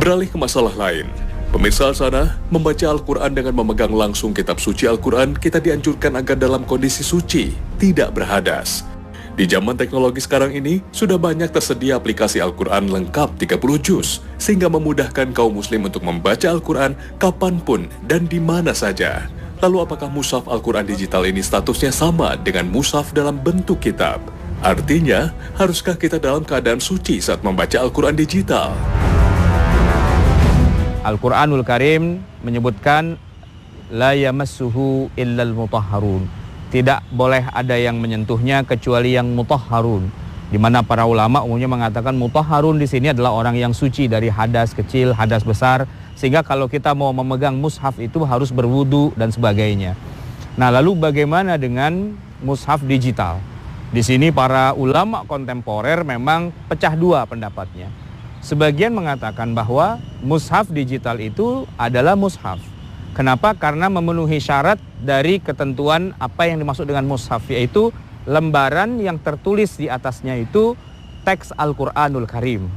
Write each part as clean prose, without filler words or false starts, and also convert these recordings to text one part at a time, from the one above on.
Beralih ke masalah lain, pemirsa sana, membaca Al-Quran dengan memegang langsung kitab suci Al-Quran, kita dianjurkan agar dalam kondisi suci, tidak berhadas. Di zaman teknologi sekarang ini, sudah banyak tersedia aplikasi Al-Quran lengkap 30 juz, sehingga memudahkan kaum muslim untuk membaca Al-Quran kapanpun dan di mana saja. Lalu apakah mushaf Al-Quran digital ini statusnya sama dengan mushaf dalam bentuk kitab? Artinya, haruskah kita dalam keadaan suci saat membaca Al-Quran digital? Al-Quranul Karim menyebutkan la yamassuhu illal mutahharun. Tidak boleh ada yang menyentuhnya kecuali yang mutahharun. Di mana para ulama umumnya mengatakan mutahharun di sini adalah orang yang suci dari hadas kecil, hadas besar, sehingga kalau kita mau memegang mushaf itu harus berwudu dan sebagainya. Nah, lalu bagaimana dengan mushaf digital? Di sini para ulama kontemporer memang pecah dua pendapatnya. Sebagian mengatakan bahwa mushaf digital itu adalah mushaf. Kenapa? Karena memenuhi syarat dari ketentuan apa yang dimaksud dengan mushaf, yaitu lembaran yang tertulis di atasnya itu teks Al-Quranul Karim.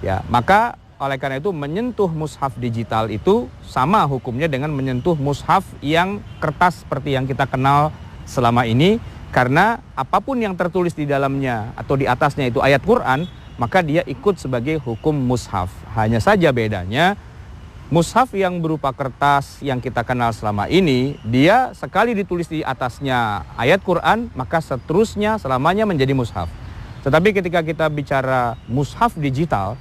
Ya, maka oleh karena itu menyentuh mushaf digital itu sama hukumnya dengan menyentuh mushaf yang kertas seperti yang kita kenal selama ini, karena apapun yang tertulis di dalamnya atau di atasnya itu ayat Quran, maka dia ikut sebagai hukum mushaf. Hanya saja bedanya, mushaf yang berupa kertas yang kita kenal selama ini, dia sekali ditulis di atasnya ayat Quran, maka seterusnya selamanya menjadi mushaf. Tetapi ketika kita bicara mushaf digital,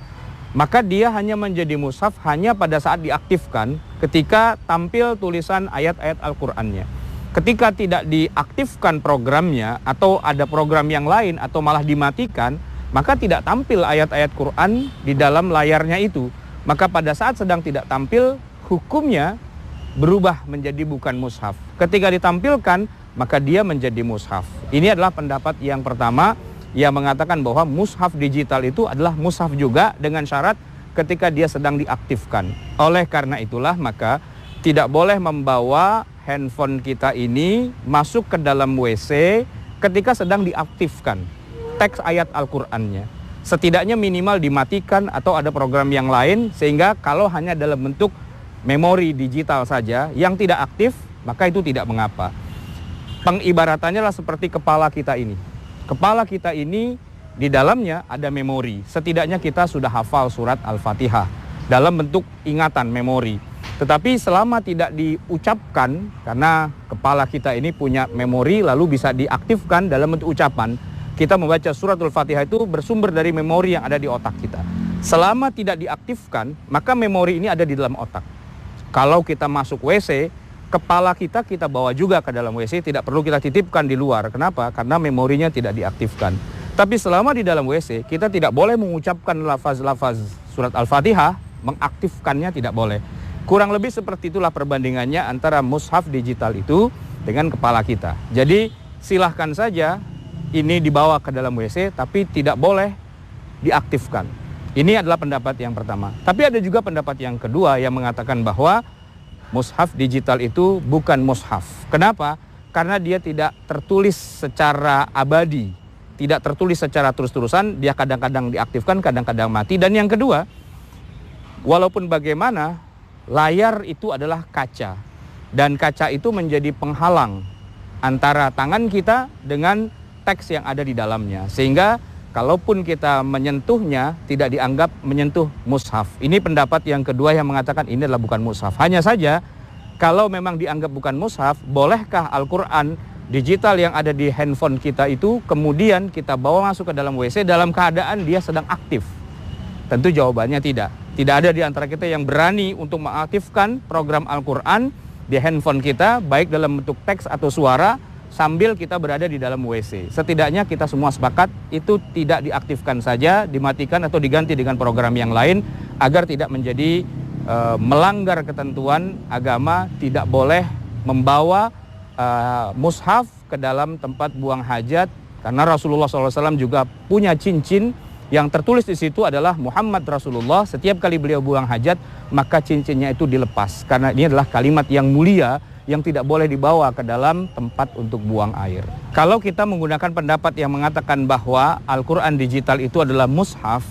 maka dia hanya menjadi mushaf hanya pada saat diaktifkan ketika tampil tulisan ayat-ayat Al-Qur'annya. Ketika tidak diaktifkan programnya atau ada program yang lain atau malah dimatikan, maka tidak tampil ayat-ayat Quran di dalam layarnya itu. Maka pada saat sedang tidak tampil, hukumnya berubah menjadi bukan mushaf. Ketika ditampilkan, maka dia menjadi mushaf. Ini adalah pendapat yang pertama yang mengatakan bahwa mushaf digital itu adalah mushaf juga dengan syarat ketika dia sedang diaktifkan. Oleh karena itulah maka tidak boleh membawa handphone kita ini masuk ke dalam WC ketika sedang diaktifkan teks ayat Al-Qur'annya. Setidaknya minimal dimatikan atau ada program yang lain, sehingga kalau hanya dalam bentuk memori digital saja yang tidak aktif, maka itu tidak mengapa. Pengibaratannya lah seperti kepala kita ini. Kepala kita ini di dalamnya ada memori. Setidaknya kita sudah hafal surat Al-Fatihah dalam bentuk ingatan memori. Tetapi selama tidak diucapkan, karena kepala kita ini punya memori lalu bisa diaktifkan dalam bentuk ucapan, kita membaca suratul Fatihah itu bersumber dari memori yang ada di otak kita. Selama tidak diaktifkan, maka memori ini ada di dalam otak. Kalau kita masuk WC, kepala kita bawa juga ke dalam WC, tidak perlu kita titipkan di luar. Kenapa? Karena memorinya tidak diaktifkan. Tapi selama di dalam WC, kita tidak boleh mengucapkan lafaz-lafaz surat Al-Fatihah, mengaktifkannya tidak boleh. Kurang lebih seperti itulah perbandingannya antara mushaf digital itu dengan kepala kita. Jadi silahkan saja ini dibawa ke dalam WC, tapi tidak boleh diaktifkan. Ini adalah pendapat yang pertama. Tapi ada juga pendapat yang kedua yang mengatakan bahwa mushaf digital itu bukan mushaf. Kenapa? Karena dia tidak tertulis secara abadi, tidak tertulis secara terus-terusan, dia kadang-kadang diaktifkan, kadang-kadang mati. Dan yang kedua, walaupun bagaimana, layar itu adalah kaca. Dan kaca itu menjadi penghalang antara tangan kita dengan teks yang ada di dalamnya, sehingga kalaupun kita menyentuhnya tidak dianggap menyentuh mushaf. Ini pendapat yang kedua yang mengatakan ini adalah bukan mushaf. Hanya saja kalau memang dianggap bukan mushaf, bolehkah Al-Quran digital yang ada di handphone kita itu kemudian kita bawa masuk ke dalam WC dalam keadaan dia sedang aktif? Tentu jawabannya tidak. Tidak ada di antara kita yang berani untuk mengaktifkan program Al-Quran di handphone kita, baik dalam bentuk teks atau suara, sambil kita berada di dalam WC. Setidaknya kita semua sepakat itu tidak diaktifkan saja, dimatikan atau diganti dengan program yang lain agar tidak menjadi melanggar ketentuan agama, tidak boleh membawa mushaf ke dalam tempat buang hajat, karena Rasulullah SAW juga punya cincin yang tertulis di situ adalah Muhammad Rasulullah. Setiap kali beliau buang hajat, maka cincinnya itu dilepas, karena ini adalah kalimat yang mulia yang tidak boleh dibawa ke dalam tempat untuk buang air. Kalau kita menggunakan pendapat yang mengatakan bahwa Al-Quran digital itu adalah mushaf,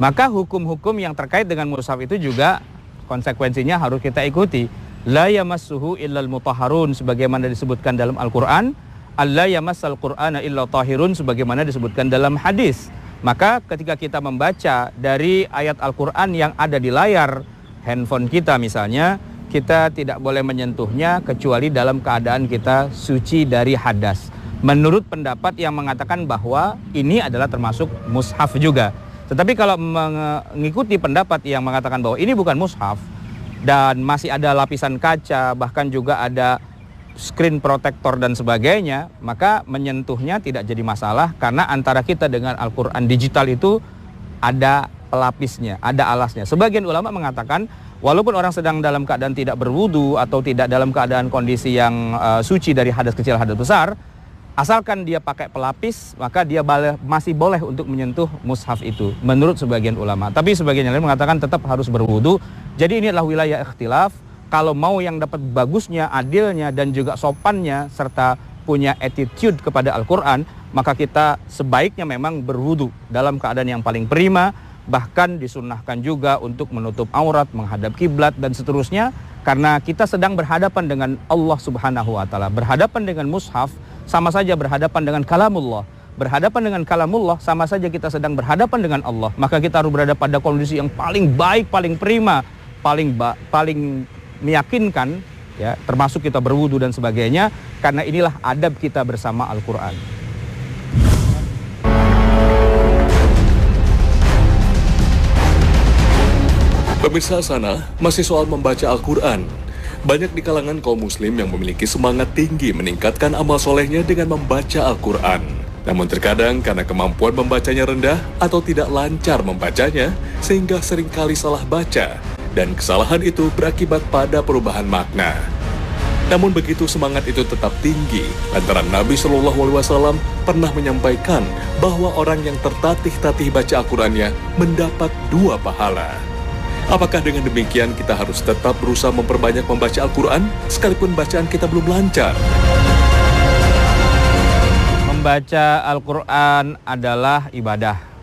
Maka hukum-hukum yang terkait dengan mushaf itu juga konsekuensinya harus kita ikuti. La yamassuhu illal mutahharun sebagaimana disebutkan dalam Al-Qur'an, alla yamassal qur'ana illa tahirun sebagaimana disebutkan dalam hadis. Maka ketika kita membaca dari ayat Al-Qur'an yang ada di layar handphone kita misalnya, kita tidak boleh menyentuhnya kecuali dalam keadaan kita suci dari hadas. Menurut pendapat yang mengatakan bahwa ini adalah termasuk mushaf juga. Tetapi kalau mengikuti pendapat yang mengatakan bahwa ini bukan mushaf dan masih ada lapisan kaca, bahkan juga ada screen protector dan sebagainya, maka menyentuhnya tidak jadi masalah karena antara kita dengan Al-Quran digital itu ada pelapisnya, ada alasnya. Sebagian ulama mengatakan walaupun orang sedang dalam keadaan tidak berwudu atau tidak dalam keadaan kondisi yang suci dari hadas kecil hadas besar, asalkan dia pakai pelapis, maka dia masih boleh untuk menyentuh mushaf itu menurut sebagian ulama. Tapi sebagian yang lain mengatakan tetap harus berwudu. Jadi ini adalah wilayah ikhtilaf. Kalau mau yang dapat bagusnya, adilnya dan juga sopannya serta punya attitude kepada Al-Quran, maka kita sebaiknya memang berwudu dalam keadaan yang paling prima. Bahkan disunnahkan juga untuk menutup aurat, menghadap kiblat dan seterusnya, karena kita sedang berhadapan dengan Allah Subhanahu wa taala. Berhadapan dengan mushaf sama saja berhadapan dengan kalamullah. Berhadapan dengan kalamullah sama saja kita sedang berhadapan dengan Allah. Maka kita harus berada pada kondisi yang paling baik, paling prima, paling meyakinkan, ya, termasuk kita berwudu dan sebagainya, karena inilah adab kita bersama Al-Quran. Pemirsa sana, masih soal membaca Al-Quran. Banyak di kalangan kaum muslim yang memiliki semangat tinggi meningkatkan amal solehnya dengan membaca Al-Quran. Namun terkadang karena kemampuan membacanya rendah atau tidak lancar membacanya, sehingga seringkali salah baca. Dan kesalahan itu berakibat pada perubahan makna. Namun begitu semangat itu tetap tinggi, lantaran Nabi SAW pernah menyampaikan bahwa orang yang tertatih-tatih baca Al-Qurannya mendapat 2 pahala. Apakah dengan demikian kita harus tetap berusaha memperbanyak membaca Al-Quran sekalipun bacaan kita belum lancar? Membaca Al-Quran adalah ibadah.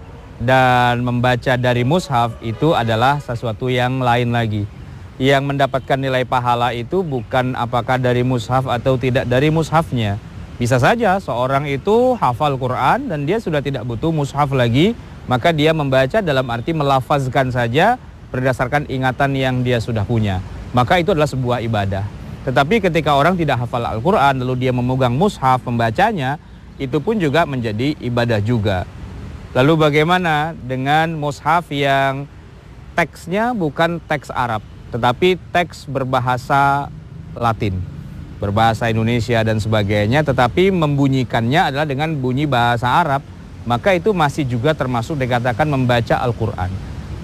Dan membaca dari mushaf itu adalah sesuatu yang lain lagi. Yang mendapatkan nilai pahala itu bukan apakah dari mushaf atau tidak dari mushafnya. Bisa saja seorang itu hafal Quran dan dia sudah tidak butuh mushaf lagi, maka dia membaca dalam arti melafazkan saja berdasarkan ingatan yang dia sudah punya. Maka itu adalah sebuah ibadah. Tetapi ketika orang tidak hafal Al-Quran lalu dia memegang mushaf membacanya, itu pun juga menjadi ibadah juga. Lalu bagaimana dengan mushaf yang teksnya bukan teks Arab, tetapi teks berbahasa Latin, berbahasa Indonesia dan sebagainya, tetapi membunyikannya adalah dengan bunyi bahasa Arab, maka itu masih juga termasuk dikatakan membaca Al-Quran.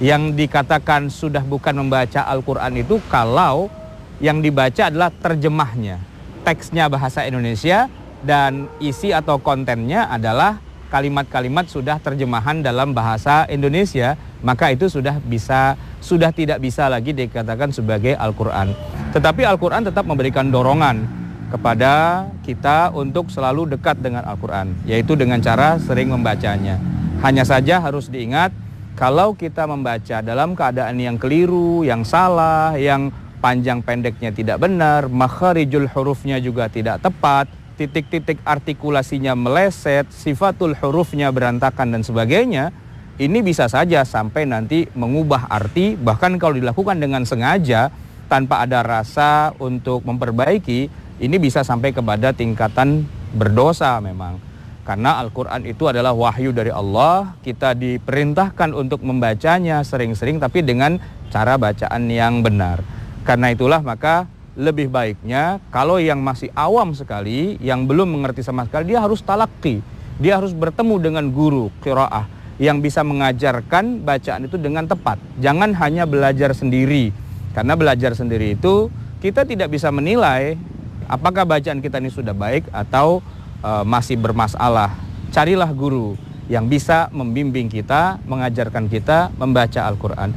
Yang dikatakan sudah bukan membaca Al-Quran itu kalau yang dibaca adalah terjemahnya, teksnya bahasa Indonesia dan isi atau kontennya adalah kalimat-kalimat sudah terjemahan dalam bahasa Indonesia, maka itu sudah tidak bisa lagi dikatakan sebagai Al-Quran. Tetapi Al-Quran tetap memberikan dorongan kepada kita untuk selalu dekat dengan Al-Quran, yaitu dengan cara sering membacanya. Hanya saja harus diingat, kalau kita membaca dalam keadaan yang keliru, yang salah, yang panjang pendeknya tidak benar, makharijul hurufnya juga tidak tepat, titik-titik artikulasinya meleset, sifatul hurufnya berantakan dan sebagainya, ini bisa saja sampai nanti mengubah arti, bahkan kalau dilakukan dengan sengaja tanpa ada rasa untuk memperbaiki, ini bisa sampai kepada tingkatan berdosa memang. Karena Al-Quran itu adalah wahyu dari Allah, kita diperintahkan untuk membacanya sering-sering tapi dengan cara bacaan yang benar. Karena itulah maka lebih baiknya kalau yang masih awam sekali, yang belum mengerti sama sekali, dia harus talaqi. Dia harus bertemu dengan guru qiraah yang bisa mengajarkan bacaan itu dengan tepat. Jangan hanya belajar sendiri. Karena belajar sendiri itu kita tidak bisa menilai apakah bacaan kita ini sudah baik atau masih bermasalah. Carilah guru yang bisa membimbing kita, mengajarkan kita membaca Al-Quran.